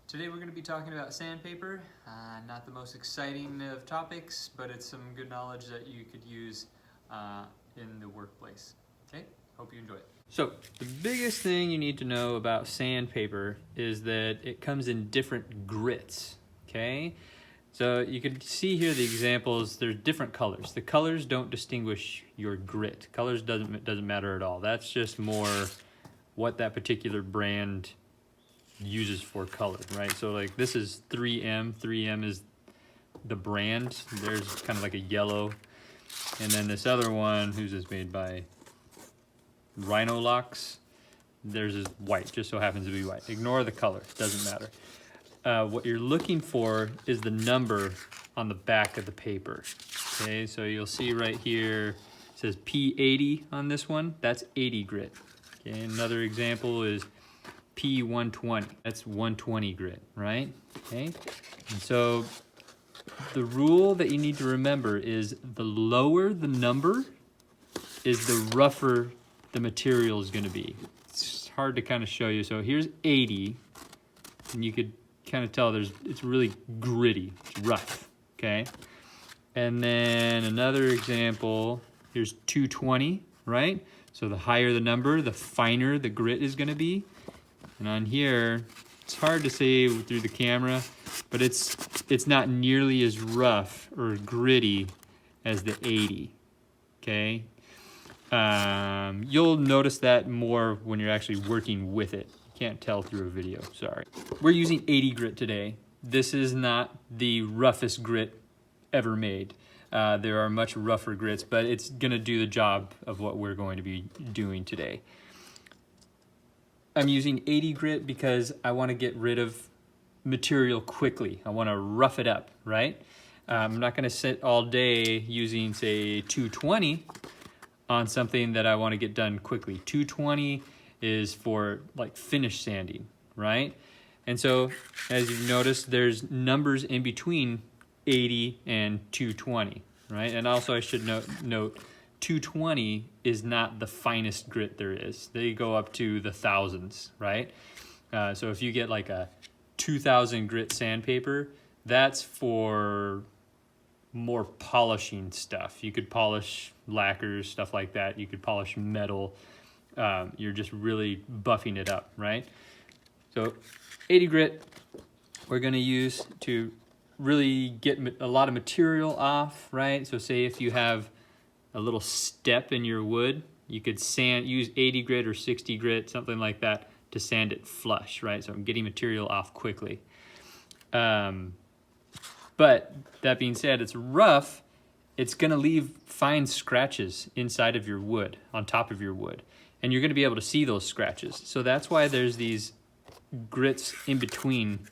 Today we're going to be talking about sandpaper. Not the most exciting of topics, but it's some good knowledge that you could use in the workplace. Okay, hope you enjoy it. So the biggest thing you need to know about sandpaper is that it comes in different grits, okay? So you can see here the examples, there's different colors. The colors don't distinguish your grit. Colors doesn't matter at all. That's just more what that particular brand uses for color, right? So like this is 3M. 3M is the brand. There's kind of like a yellow. And then this other one, who's this made by? Rhinolox. Theirs is white, just so happens to be white. Ignore the color, doesn't matter. What you're looking for is the number on the back of the paper. Okay, so you'll see right here, it says P80 on this one. That's 80 grit. Okay, another example is P120. That's 120 grit, right? Okay, and so the rule that you need to remember is the lower the number is the rougher the material is going to be. It's hard to kind of show you. So here's 80, and you could kind of tell it's really gritty, it's rough, okay? And then another example, here's 220, right? So the higher the number, the finer the grit is going to be. And on here, it's hard to say through the camera, but it's not nearly as rough or gritty as the 80, okay? You'll notice that more when you're actually working with it. You can't tell through a video, sorry. We're using 80 grit today. This is not the roughest grit ever made. There are much rougher grits, but it's gonna do the job of what we're going to be doing today. I'm using 80 grit because I want to get rid of material quickly. I want to rough it up, right? I'm not going to sit all day using, say, 220 on something that I want to get done quickly. 220 is for like finish sanding, right? And so, as you've noticed, there's numbers in between 80 and 220, right? And also I should note 220 is not the finest grit there is. They go up to the thousands, right? So if you get like a 2000 grit sandpaper, that's for more polishing stuff. You could polish lacquers, stuff like that. You could polish metal. You're just really buffing it up, right? So 80 grit we're gonna use to really get a lot of material off, right? So say if you have a little step in your wood, you could use 80 grit or 60 grit, something like that, to sand it flush, right? So I'm getting material off quickly. But that being said, it's rough. It's gonna leave fine scratches inside of your wood, on top of your wood. And you're gonna be able to see those scratches. So that's why there's these grits in between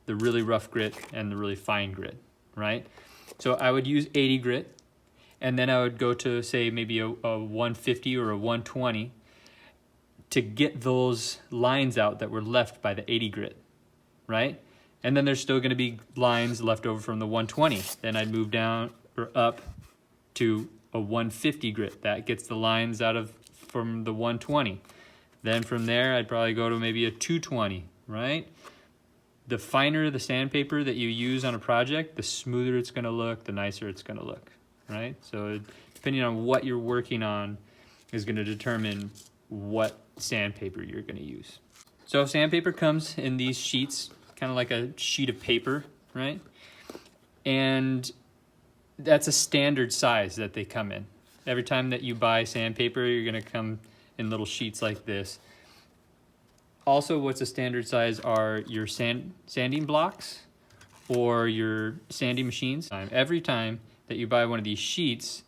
the really rough grit and the really fine grit, right? So I would use 80 grit, and then I would go to, say, maybe a 150 or a 120 to get those lines out that were left by the 80 grit, right? And then there's still gonna be lines left over from the 120. Then I'd move down or up to a 150 grit. That gets the lines out from the 120. Then from there, I'd probably go to maybe a 220, right? The finer the sandpaper that you use on a project, the smoother it's gonna look, the nicer it's gonna look, right? So depending on what you're working on is gonna determine what sandpaper you're gonna use. So sandpaper comes in these sheets, kind of like a sheet of paper, right? And that's a standard size that they come in. Every time that you buy sandpaper, you're gonna come in little sheets like this. Also, what's a standard size are your sanding blocks or your sanding machines. Every time that you buy one of these sheets,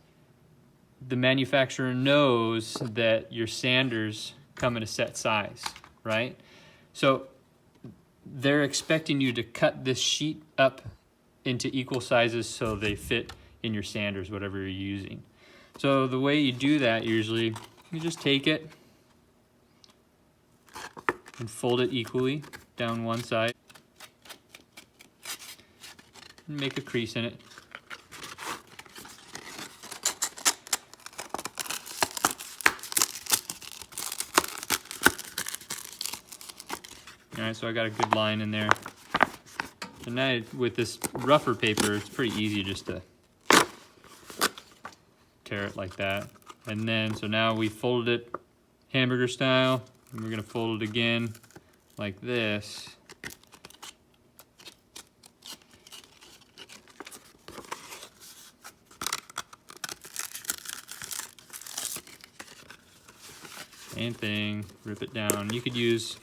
the manufacturer knows that your sanders come in a set size, right? So they're expecting you to cut this sheet up into equal sizes so they fit in your sanders, whatever you're using. So the way you do that, usually, you just take it and fold it equally down one side and make a crease in it. All right, so I got a good line in there. And now with this rougher paper, it's pretty easy just to tear it like that. And then, so now we folded it hamburger style, and we're gonna fold it again like this. Same thing, rip it down. You could use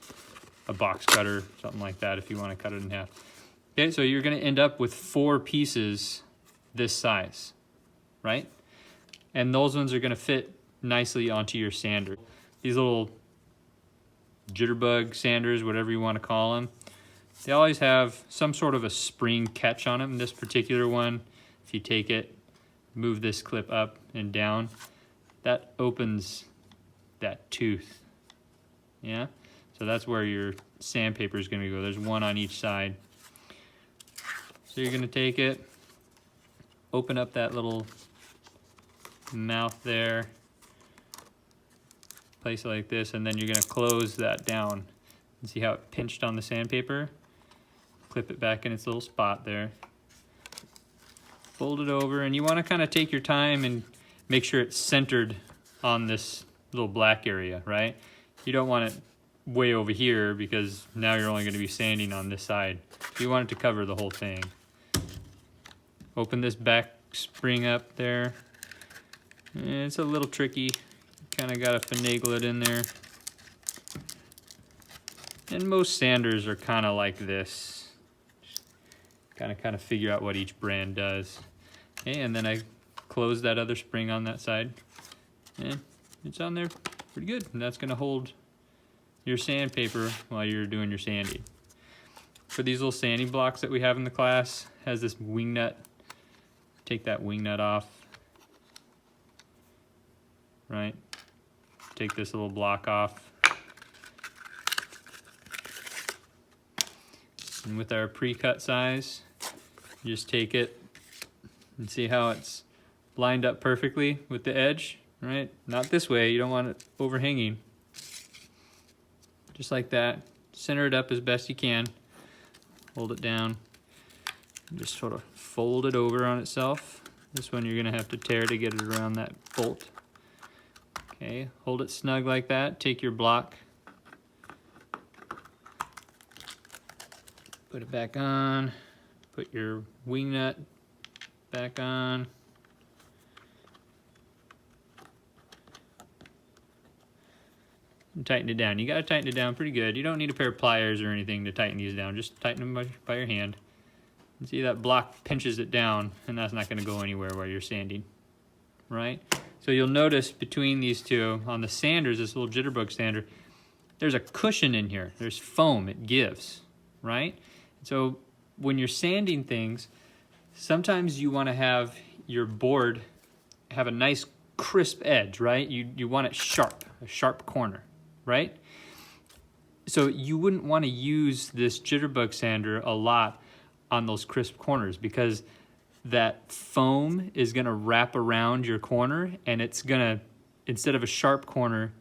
a box cutter, something like that, if you want to cut it in half. Okay, so you're going to end up with 4 pieces this size, right? And those ones are going to fit nicely onto your sander. These little jitterbug sanders, whatever you want to call them, they always have some sort of a spring catch on them. This particular one, if you take it, move this clip up and down, that opens that tooth. Yeah, so that's where your sandpaper is going to go. There's one on each side. So you're going to take it, open up that little mouth there, place it like this, and then you're going to close that down. And see how it pinched on the sandpaper? Clip it back in its little spot there. Fold it over, and you want to kind of take your time and make sure it's centered on this little black area, right? You don't want it way over here because now you're only going to be sanding on this side. You want it to cover the whole thing. Open this back spring up there. And it's a little tricky. Kind of got to finagle it in there. And most sanders are kind of like this. Kind of figure out what each brand does. Okay, and then I close that other spring on that side. And it's on there pretty good. And that's going to hold your sandpaper while you're doing your sanding. For these little sanding blocks that we have in the class, has this wing nut. Take that wing nut off. Right? Take this little block off. And with our pre-cut size, you just take it and see how it's lined up perfectly with the edge, right? Not this way, you don't want it overhanging. Just like that. Center it up as best you can. Hold it down. Just sort of fold it over on itself. This one you're gonna have to tear to get it around that bolt. Okay, hold it snug like that. Take your block. Put it back on. Put your wing nut back on. And tighten it down. You gotta tighten it down pretty good. You don't need a pair of pliers or anything to tighten these down. Just tighten them by your hand. And see that block pinches it down, and that's not gonna go anywhere while you're sanding, right? So you'll notice between these two, on the sanders, this little jitterbug sander, there's a cushion in here. There's foam, it gives, right? So when you're sanding things, sometimes you wanna have your board have a nice crisp edge, right? You want it sharp, a sharp corner, right? So you wouldn't wanna use this jitterbug sander a lot on those crisp corners because that foam is gonna wrap around your corner and it's gonna, instead of a sharp corner,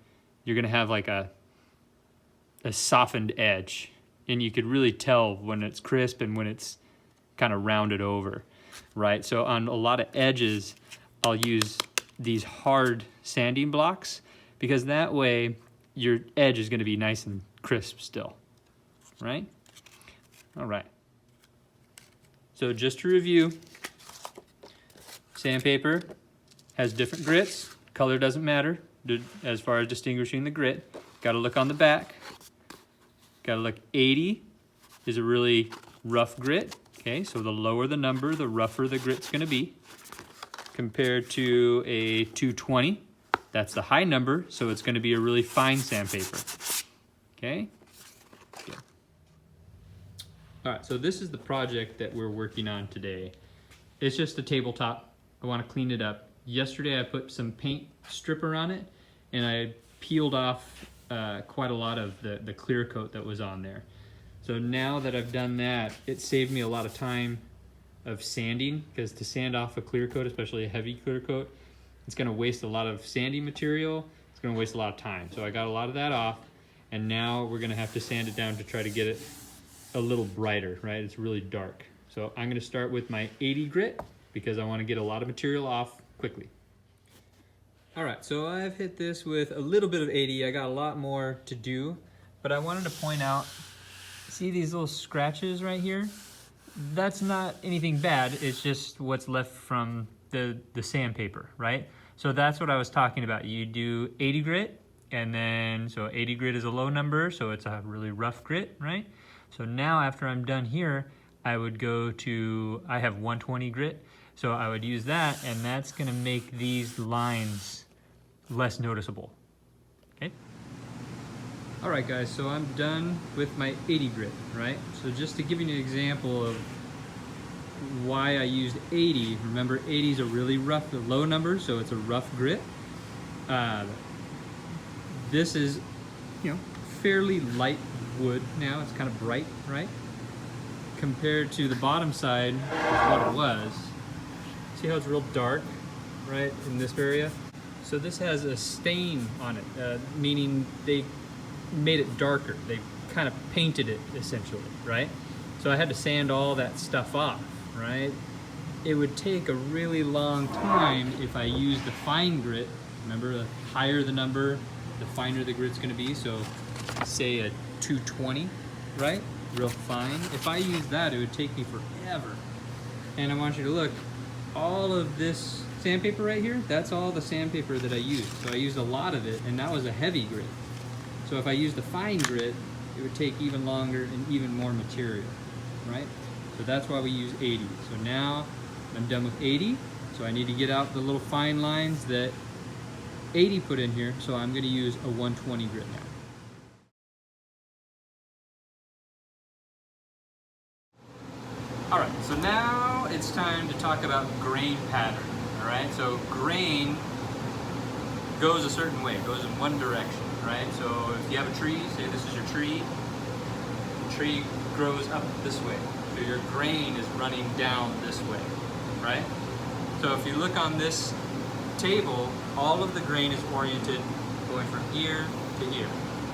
you're gonna have like a softened edge. And you could really tell when it's crisp and when it's kind of rounded over, right? So on a lot of edges, I'll use these hard sanding blocks because that way your edge is gonna be nice and crisp still, right? All right. So just to review, sandpaper has different grits. Color doesn't matter as far as distinguishing the grit. Got to look on the back. Got to look 80 is a really rough grit. Okay, so the lower the number, the rougher the grit's going to be. Compared to a 220, that's the high number, so it's going to be a really fine sandpaper. Okay. Good. All right, so this is the project that we're working on today. It's just a tabletop. I want to clean it up. Yesterday I put some paint stripper on it and I peeled off quite a lot of the clear coat that was on there. So now that I've done that, it saved me a lot of time of sanding because to sand off a clear coat, especially a heavy clear coat, it's going to waste a lot of sanding material. It's going to waste a lot of time. So I got a lot of that off. And now we're gonna have to sand it down to try to get it a little brighter, right? It's really dark. So I'm gonna start with my 80 grit because I wanna get a lot of material off quickly. All right, so I've hit this with a little bit of 80. I got a lot more to do, but I wanted to point out, see these little scratches right here? That's not anything bad, it's just what's left from the sandpaper, right? So that's what I was talking about. You do 80 grit, and then, so 80 grit is a low number, so it's a really rough grit, right? So now after I'm done here, I would go to, I have 120 grit, so I would use that, and that's gonna make these lines less noticeable, okay? All right guys, so I'm done with my 80 grit, right? So just to give you an example of why I used 80, remember 80 is a really rough, a low number, so it's a rough grit. This is, you know, fairly light wood now, it's kind of bright, right? Compared to the bottom side, is what it was. See how it's real dark, right, in this area? So this has a stain on it, meaning they made it darker. They kind of painted it, essentially, right? So I had to sand all that stuff off, right? It would take a really long time if I used the fine grit. Remember, the higher the number, the finer the grit's gonna be. So say a 220, right? Real fine. If I use that, it would take me forever. And I want you to look, all of this sandpaper right here, that's all the sandpaper that I used. So I used a lot of it, and that was a heavy grit. So if I used the fine grit, it would take even longer and even more material, right? So that's why we use 80. So now I'm done with 80. So I need to get out the little fine lines that 80 put in here. So I'm gonna use a 120 grit now. All right, so now it's time to talk about grain pattern, all right? So grain goes a certain way, it goes in one direction, right? So if you have a tree, say this is your tree, the tree grows up this way. So your grain is running down this way, right? So if you look on this table, all of the grain is oriented going from ear to ear,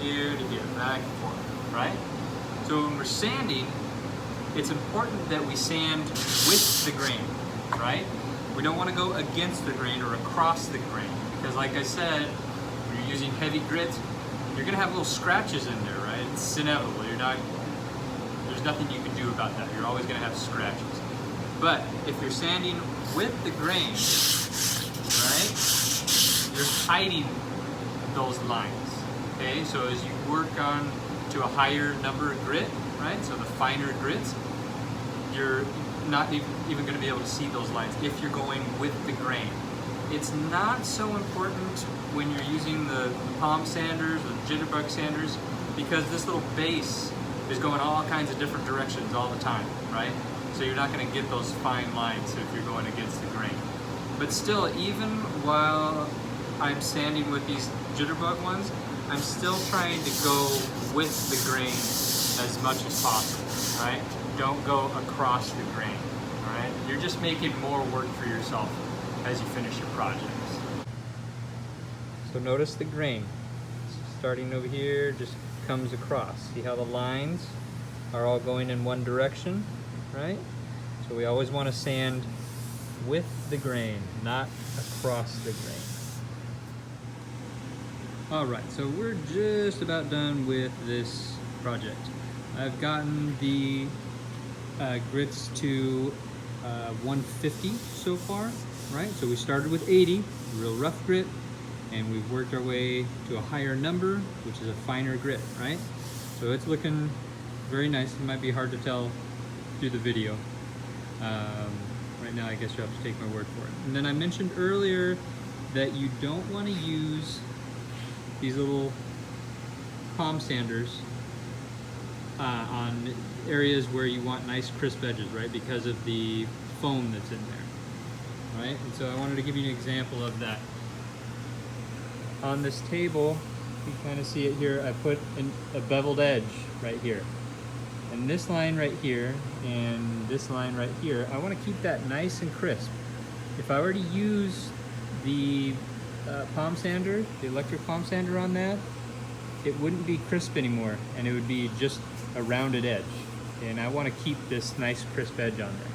ear to ear, back and forth, right? So when we're sanding, it's important that we sand with the grain, right? We don't want to go against the grain or across the grain, because like I said, when you're using heavy grits, you're gonna have little scratches in there, right? It's inevitable. There's nothing you can do about that. You're always gonna have scratches. But if you're sanding with the grain, right, you're hiding those lines, okay? So as you work on to a higher number of grit, right, so the finer grits, you're not even going to be able to see those lines if you're going with the grain. It's not so important when you're using the palm sanders or the jitterbug sanders, because this little base is going all kinds of different directions all the time, right? So you're not going to get those fine lines if you're going against the grain. But still, even while I'm sanding with these jitterbug ones, I'm still trying to go with the grain as much as possible, right? Don't go across the grain, all right? You're just making more work for yourself as you finish your projects. So notice the grain, starting over here, just comes across. See how the lines are all going in one direction, right? So we always want to sand with the grain, not across the grain. All right, so we're just about done with this project. I've gotten the grits to 150 so far, right? So we started with 80, real rough grit, and we've worked our way to a higher number, which is a finer grit, right? So it's looking very nice. It might be hard to tell through the video. Right now, I guess you'll have to take my word for it. And then I mentioned earlier that you don't want to use these little palm sanders on areas where you want nice crisp edges, right? Because of the foam that's in there, right? And so I wanted to give you an example of that. On this table, you can kind of see it here, I put a beveled edge right here. And this line right here, and this line right here, I want to keep that nice and crisp. If I were to use the palm sander, the electric palm sander on that, it wouldn't be crisp anymore, and it would be just a rounded edge. And I want to keep this nice crisp edge on there.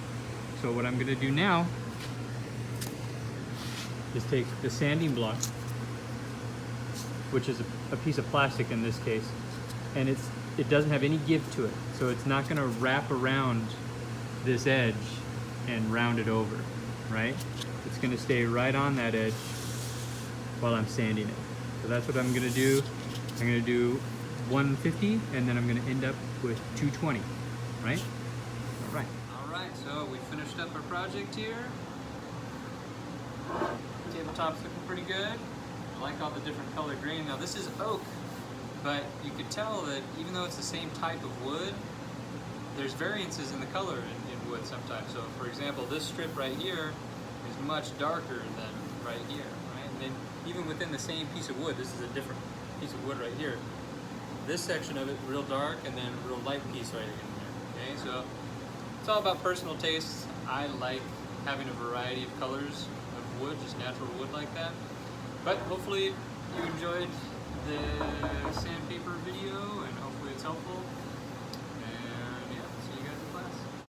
So what I'm going to do now is take the sanding block, which is a piece of plastic in this case, and it doesn't have any give to it, so it's not going to wrap around this edge and round it over, right? It's going to stay right on that edge while I'm sanding it. So that's what I'm going to do. I'm going to do 150, and then I'm going to end up with 220, right? All right. All right, so we finished up our project here. Tabletop's looking pretty good. I like all the different color green. Now this is oak, but you could tell that even though it's the same type of wood, there's variances in the color in wood sometimes. So for example, this strip right here is much darker than right here, right? And then even within the same piece of wood, this is a different piece of wood right here. This section of it real dark, and then a real light piece right in there, okay? So it's all about personal tastes. I like having a variety of colors of wood, just natural wood like that. But hopefully you enjoyed the sandpaper video.